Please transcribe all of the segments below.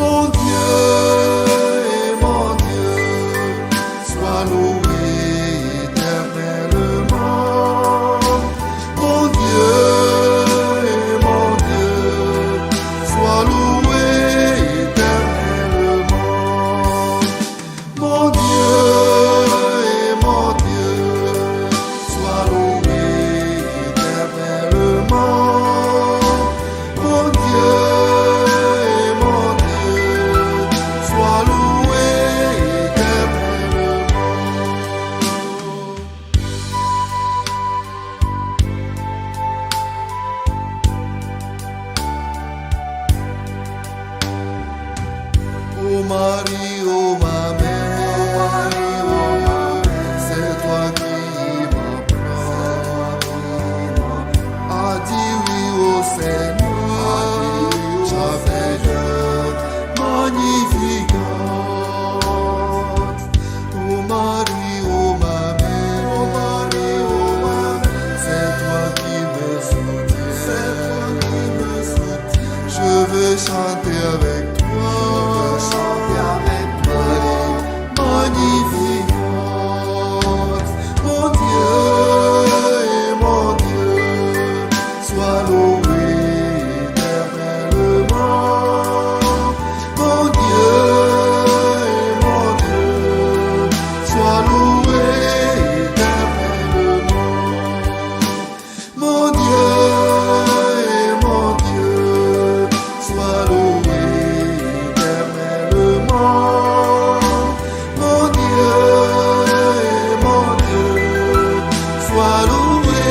Mon Dieu et mon Dieu, sois loué éternellement. Mon Dieu et mon Dieu, sois loué éternellement. Mon Dieu et mon Dieu, sois loué éternellement. Mon Dieu et mon Dieu, sois loué éternellement. Oh Marie, oh ma mère, c'est toi qui m'apprends à dire oui au Seigneur. J'avais d'être magnifiante. Oh Marie, oh ma mère, c'est toi qui me soutiens. Je veux chanter avec toi. Magnifique, mon Dieu et mon Dieu, sois loué éternellement. Mon Dieu et mon Dieu, sois loué éternellement. Mon Dieu et mon Dieu, sois loué éternellement. Mon Dieu et mon Dieu, sois loué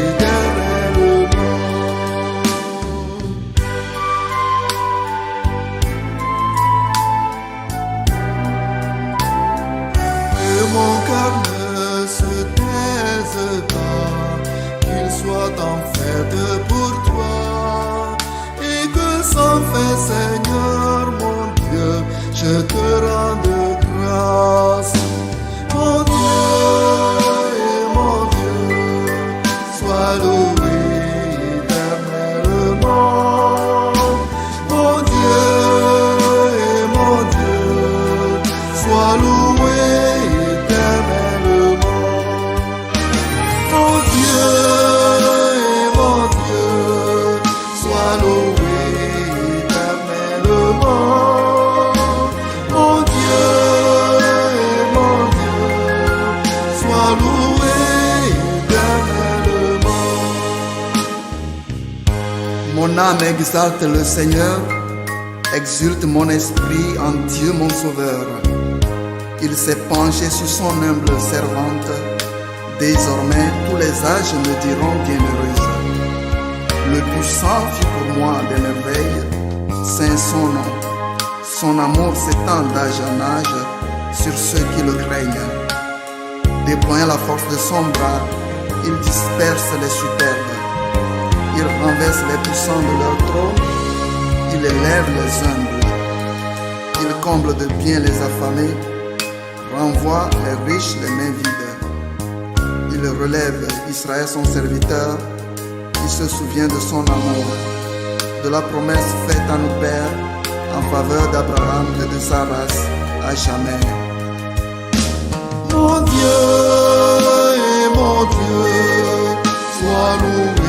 éternellement. Que mon cœur ne se taise pas, qu'il soit en fête pour toi, et que sans fin, Seigneur mon Dieu, je te rende grâce. Mon Dieu et mon Dieu, sois loué éternellement. Mon Dieu et mon Dieu, sois loué éternellement. Mon Dieu et mon Dieu, sois loué éternellement. Mon Dieu et mon Dieu, sois loué éternellement. Mon âme exalte le Seigneur, exulte mon esprit en Dieu mon Sauveur. Il s'est penché sur son humble servante. Désormais, tous les âges me diront bienheureuse. Le puissant fit pour moi des merveilles, saint son nom. Son amour s'étend d'âge en âge sur ceux qui le craignent. Déployant la force de son bras, il disperse les superbes. Il renverse les puissants de leur trône, il élève les humbles. Il comble de bien les affamés, renvoie les riches les mains vides. Il relève Israël son serviteur, il se souvient de son amour, de la promesse faite à nos pères en faveur d'Abraham et de sa race à jamais. Mon Dieu et mon Dieu, sois loué